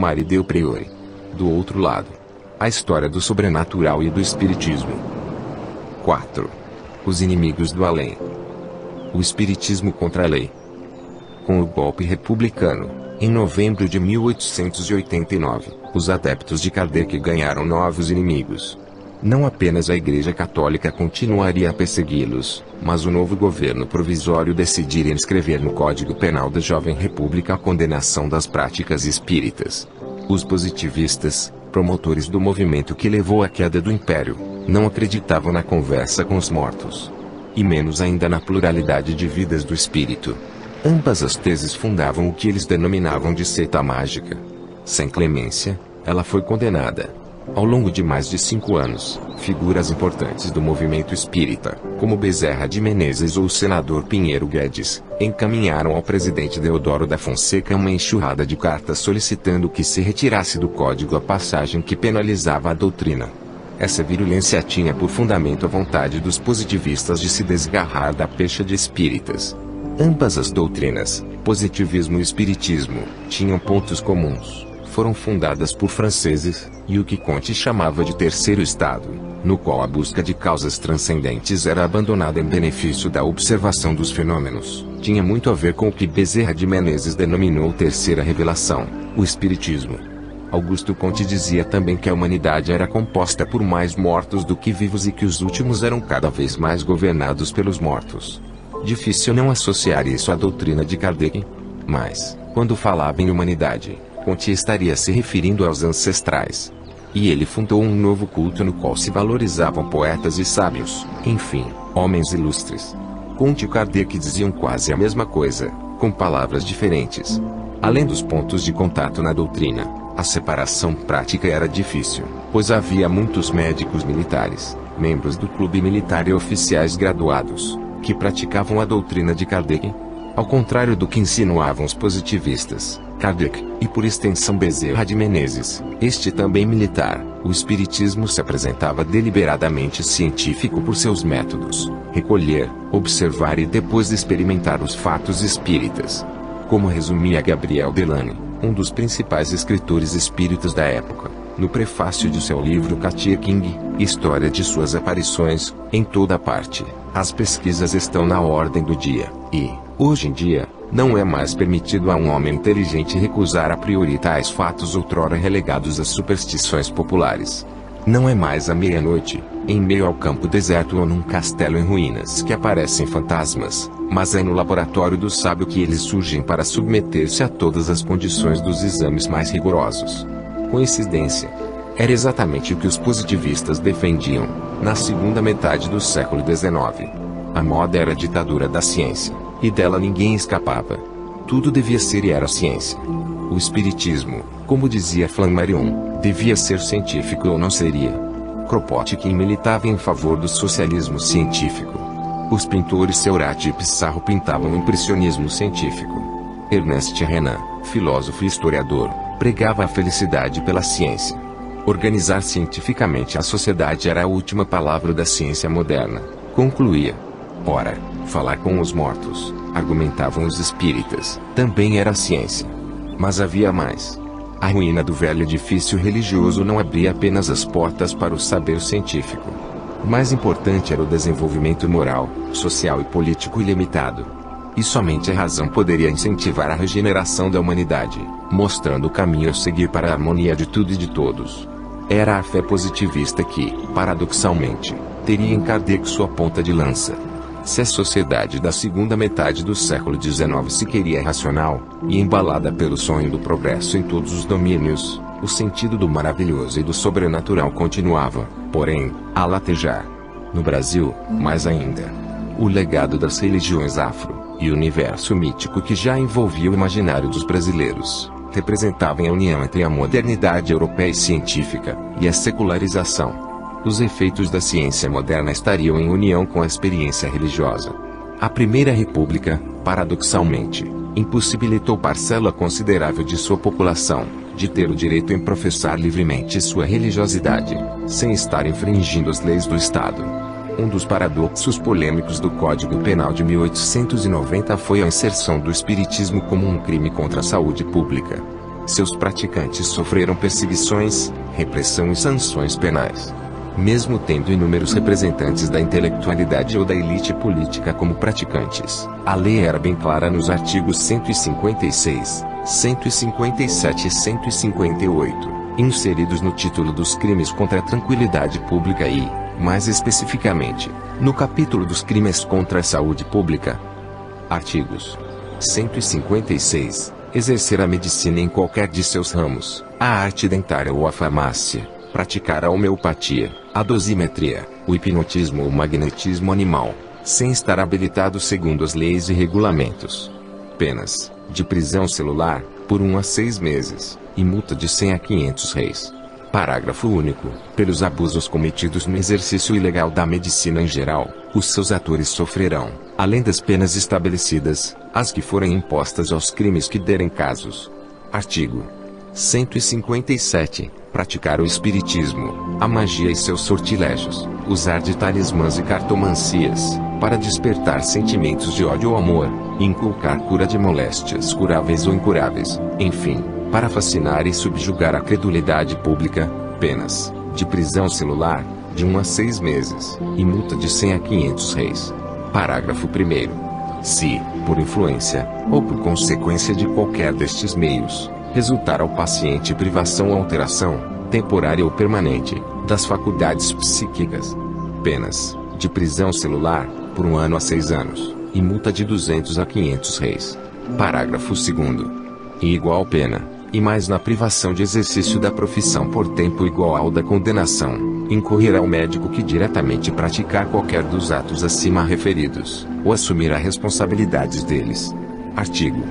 Marie del Priore. Do outro lado, a história do sobrenatural e do espiritismo. 4. Os inimigos do além. O espiritismo contra a lei. Com o golpe republicano, em novembro de 1889, os adeptos de Kardec ganharam novos inimigos. Não apenas a Igreja Católica continuaria a persegui-los, mas o novo governo provisório decidiria inscrever no Código Penal da Jovem República a condenação das práticas espíritas. Os positivistas, promotores do movimento que levou à queda do Império, não acreditavam na conversa com os mortos. E menos ainda na pluralidade de vidas do espírito. Ambas as teses fundavam o que eles denominavam de seita mágica. Sem clemência, ela foi condenada. Ao longo de mais de 5 anos, figuras importantes do movimento espírita, como Bezerra de Menezes ou o senador Pinheiro Guedes, encaminharam ao presidente Deodoro da Fonseca uma enxurrada de cartas solicitando que se retirasse do código a passagem que penalizava a doutrina. Essa virulência tinha por fundamento a vontade dos positivistas de se desgarrar da pecha de espíritas. Ambas as doutrinas, positivismo e espiritismo, tinham pontos comuns. Foram fundadas por franceses, e o que Comte chamava de terceiro estado, no qual a busca de causas transcendentes era abandonada em benefício da observação dos fenômenos, tinha muito a ver com o que Bezerra de Menezes denominou terceira revelação, o espiritismo. Augusto Comte dizia também que a humanidade era composta por mais mortos do que vivos e que os últimos eram cada vez mais governados pelos mortos. Difícil não associar isso à doutrina de Kardec. Mas, quando falava em humanidade, Comte estaria se referindo aos ancestrais. E ele fundou um novo culto no qual se valorizavam poetas e sábios, enfim, homens ilustres. Comte e Kardec diziam quase a mesma coisa, com palavras diferentes. Além dos pontos de contato na doutrina, a separação prática era difícil, pois havia muitos médicos militares, membros do clube militar e oficiais graduados, que praticavam a doutrina de Kardec. Ao contrário do que insinuavam os positivistas, Kardec, e por extensão Bezerra de Menezes, este também militar, o espiritismo se apresentava deliberadamente científico por seus métodos: recolher, observar e depois experimentar os fatos espíritas. Como resumia Gabriel Delany, um dos principais escritores espíritas da época, no prefácio de seu livro Katia King, História de suas aparições, em toda parte, as pesquisas estão na ordem do dia, e, hoje em dia, não é mais permitido a um homem inteligente recusar a priori tais fatos outrora relegados às superstições populares. Não é mais à meia-noite, em meio ao campo deserto ou num castelo em ruínas que aparecem fantasmas, mas é no laboratório do sábio que eles surgem para submeter-se a todas as condições dos exames mais rigorosos. Coincidência? Era exatamente o que os positivistas defendiam, na segunda metade do século XIX. A moda era a ditadura da ciência, e dela ninguém escapava. Tudo devia ser e era ciência. O espiritismo, como dizia Flammarion, devia ser científico ou não seria. Kropotkin militava em favor do socialismo científico. Os pintores Seurat e Pissarro pintavam o impressionismo científico. Ernest Renan, filósofo e historiador, pregava a felicidade pela ciência. Organizar cientificamente a sociedade era a última palavra da ciência moderna, concluía. Ora, falar com os mortos, argumentavam os espíritas, também era ciência. Mas havia mais. A ruína do velho edifício religioso não abria apenas as portas para o saber científico. O mais importante era o desenvolvimento moral, social e político ilimitado. E somente a razão poderia incentivar a regeneração da humanidade, mostrando o caminho a seguir para a harmonia de tudo e de todos. Era a fé positivista que, paradoxalmente, teria em Kardec sua ponta de lança. Se a sociedade da segunda metade do século XIX se queria racional, e embalada pelo sonho do progresso em todos os domínios, o sentido do maravilhoso e do sobrenatural continuava, porém, a latejar. No Brasil, mais ainda. O legado das religiões afro, e o universo mítico que já envolvia o imaginário dos brasileiros, representavam a união entre a modernidade europeia e científica, e a secularização. Os efeitos da ciência moderna estariam em união com a experiência religiosa. A Primeira República, paradoxalmente, impossibilitou parcela considerável de sua população de ter o direito em professar livremente sua religiosidade, sem estar infringindo as leis do Estado. Um dos paradoxos polêmicos do Código Penal de 1890 foi a inserção do espiritismo como um crime contra a saúde pública. Seus praticantes sofreram perseguições, repressão e sanções penais. Mesmo tendo inúmeros representantes da intelectualidade ou da elite política como praticantes, a lei era bem clara nos artigos 156, 157 e 158, inseridos no título dos crimes contra a tranquilidade pública e, mais especificamente, no capítulo dos crimes contra a saúde pública. Artigos 156. Exercer a medicina em qualquer de seus ramos, a arte dentária ou a farmácia, praticar a homeopatia, a dosimetria, o hipnotismo ou o magnetismo animal, sem estar habilitado segundo as leis e regulamentos. Penas de prisão celular, por 1 a 6 meses, e multa de 100 a 500 réis. Parágrafo único. Pelos abusos cometidos no exercício ilegal da medicina em geral, os seus atores sofrerão, além das penas estabelecidas, as que forem impostas aos crimes que derem casos. Artigo 157. Praticar o espiritismo, a magia e seus sortilégios, usar de talismãs e cartomancias, para despertar sentimentos de ódio ou amor, inculcar cura de moléstias curáveis ou incuráveis, enfim, para fascinar e subjugar a credulidade pública, penas de prisão celular, de 1 a 6 meses, e multa de 100 a 500 réis. Parágrafo 1º. Se, por influência, ou por consequência de qualquer destes meios, resultar ao paciente privação ou alteração, temporária ou permanente, das faculdades psíquicas, penas de prisão celular, por 1 ano a 6 anos, e multa de 200 a 500 réis. Parágrafo 2º. E igual pena, e mais na privação de exercício da profissão por tempo igual ao da condenação, incorrerá o médico que diretamente praticar qualquer dos atos acima referidos, ou assumirá responsabilidades deles. Artigo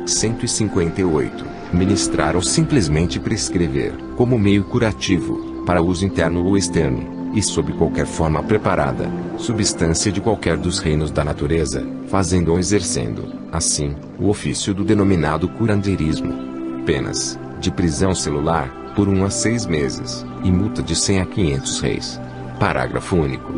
158. Ministrar ou simplesmente prescrever, como meio curativo, para uso interno ou externo, e sob qualquer forma preparada, substância de qualquer dos reinos da natureza, fazendo ou exercendo, assim, o ofício do denominado curandeirismo. Penas de prisão celular, por 1 a 6 meses, e multa de 100 a 500 réis. Parágrafo único.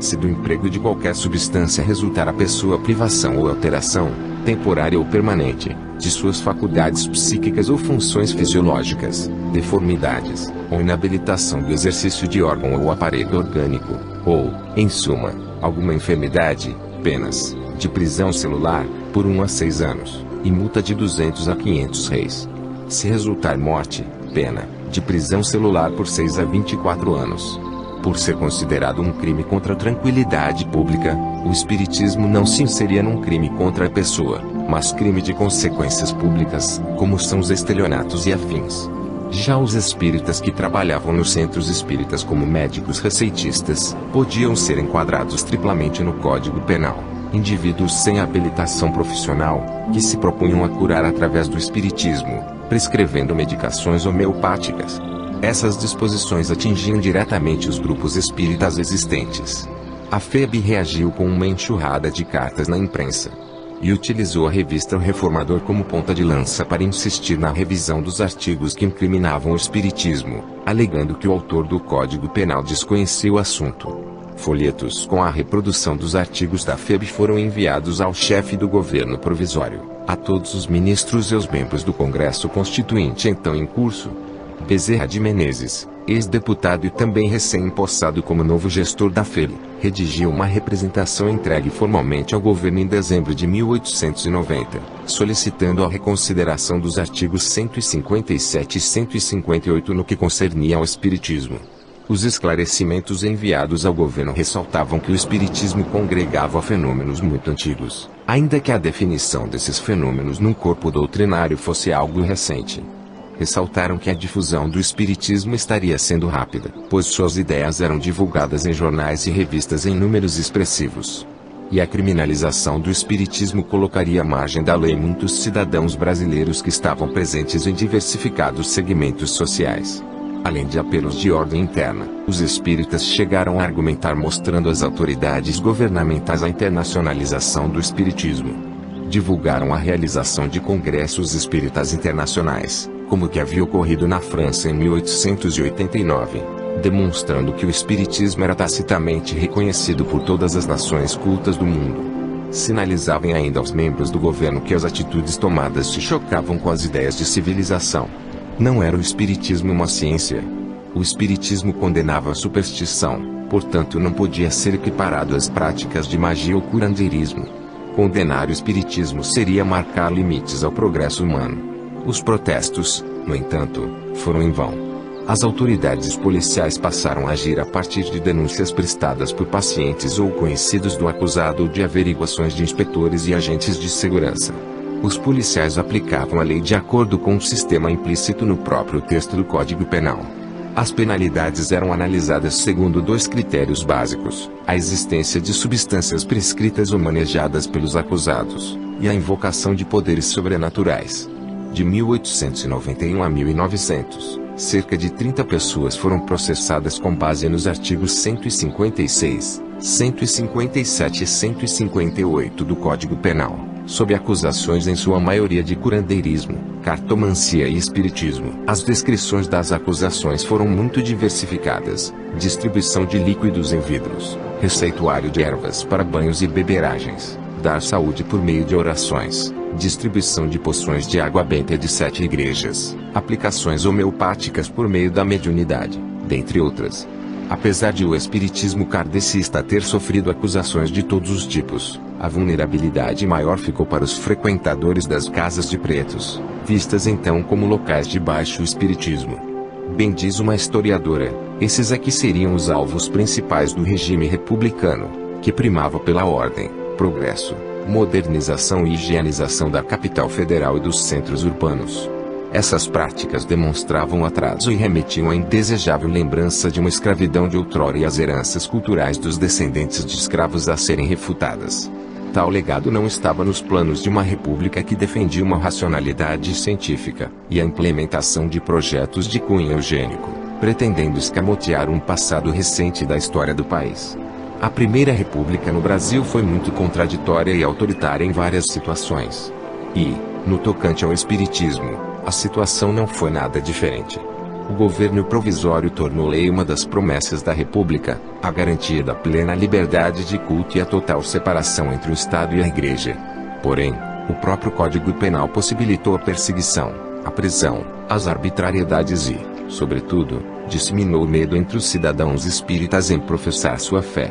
Se do emprego de qualquer substância resultar a pessoa privação ou alteração, temporária ou permanente, de suas faculdades psíquicas ou funções fisiológicas, deformidades, ou inabilitação do exercício de órgão ou aparelho orgânico, ou, em suma, alguma enfermidade, penas de prisão celular, por 1 a 6 anos, e multa de 200 a 500 réis. Se resultar morte, pena de prisão celular por 6 a 24 anos. Por ser considerado um crime contra a tranquilidade pública, o espiritismo não se inseria num crime contra a pessoa, mas crime de consequências públicas, como são os estelionatos e afins. Já os espíritas que trabalhavam nos centros espíritas como médicos receitistas, podiam ser enquadrados triplamente no Código Penal. Indivíduos sem habilitação profissional, que se propunham a curar através do espiritismo, prescrevendo medicações homeopáticas. Essas disposições atingiam diretamente os grupos espíritas existentes. A FEB reagiu com uma enxurrada de cartas na imprensa e utilizou a revista O Reformador como ponta de lança para insistir na revisão dos artigos que incriminavam o espiritismo, alegando que o autor do Código Penal desconhecia o assunto. Folhetos com a reprodução dos artigos da FEB foram enviados ao chefe do governo provisório, a todos os ministros e os membros do Congresso Constituinte então em curso. Bezerra de Menezes, ex-deputado e também recém-empossado como novo gestor da FEB, redigiu uma representação entregue formalmente ao governo em dezembro de 1890, solicitando a reconsideração dos artigos 157 e 158 no que concernia ao espiritismo. Os esclarecimentos enviados ao governo ressaltavam que o espiritismo congregava fenômenos muito antigos, ainda que a definição desses fenômenos num corpo doutrinário fosse algo recente. Ressaltaram que a difusão do espiritismo estaria sendo rápida, pois suas ideias eram divulgadas em jornais e revistas em números expressivos. E a criminalização do espiritismo colocaria à margem da lei muitos cidadãos brasileiros que estavam presentes em diversificados segmentos sociais. Além de apelos de ordem interna, os espíritas chegaram a argumentar mostrando às autoridades governamentais a internacionalização do espiritismo. Divulgaram a realização de congressos espíritas internacionais, como o que havia ocorrido na França em 1889, demonstrando que o espiritismo era tacitamente reconhecido por todas as nações cultas do mundo. sinalizavam ainda aos membros do governo que as atitudes tomadas se chocavam com as ideias de civilização. Não era o espiritismo uma ciência. O espiritismo condenava a superstição, portanto não podia ser equiparado às práticas de magia ou curandeirismo. Condenar o espiritismo seria marcar limites ao progresso humano. Os protestos, no entanto, foram em vão. As autoridades policiais passaram a agir a partir de denúncias prestadas por pacientes ou conhecidos do acusado ou de averiguações de inspetores e agentes de segurança. Os policiais aplicavam a lei de acordo com um sistema implícito no próprio texto do Código Penal. As penalidades eram analisadas segundo dois critérios básicos: a existência de substâncias prescritas ou manejadas pelos acusados, e a invocação de poderes sobrenaturais. De 1891 a 1900, cerca de 30 pessoas foram processadas com base nos artigos 156, 157 e 158 do Código Penal, sob acusações em sua maioria de curandeirismo, cartomancia e espiritismo. As descrições das acusações foram muito diversificadas: distribuição de líquidos em vidros, receituário de ervas para banhos e beberagens, dar saúde por meio de orações, distribuição de poções de água benta de 7 igrejas, aplicações homeopáticas por meio da mediunidade, dentre outras. Apesar de o espiritismo kardecista ter sofrido acusações de todos os tipos, a vulnerabilidade maior ficou para os frequentadores das casas de pretos, vistas então como locais de baixo espiritismo. Bem diz uma historiadora, esses aqui seriam os alvos principais do regime republicano, que primava pela ordem, progresso, modernização e higienização da capital federal e dos centros urbanos. Essas práticas demonstravam atraso e remetiam à indesejável lembrança de uma escravidão de outrora e às heranças culturais dos descendentes de escravos a serem refutadas. Tal legado não estava nos planos de uma república que defendia uma racionalidade científica e a implementação de projetos de cunho eugênico, pretendendo escamotear um passado recente da história do país. A Primeira República no Brasil foi muito contraditória e autoritária em várias situações. E, no tocante ao espiritismo, a situação não foi nada diferente. O governo provisório tornou lei uma das promessas da República, a garantia da plena liberdade de culto e a total separação entre o Estado e a Igreja. Porém, o próprio Código Penal possibilitou a perseguição, a prisão, as arbitrariedades e, sobretudo, disseminou medo entre os cidadãos espíritas em professar sua fé.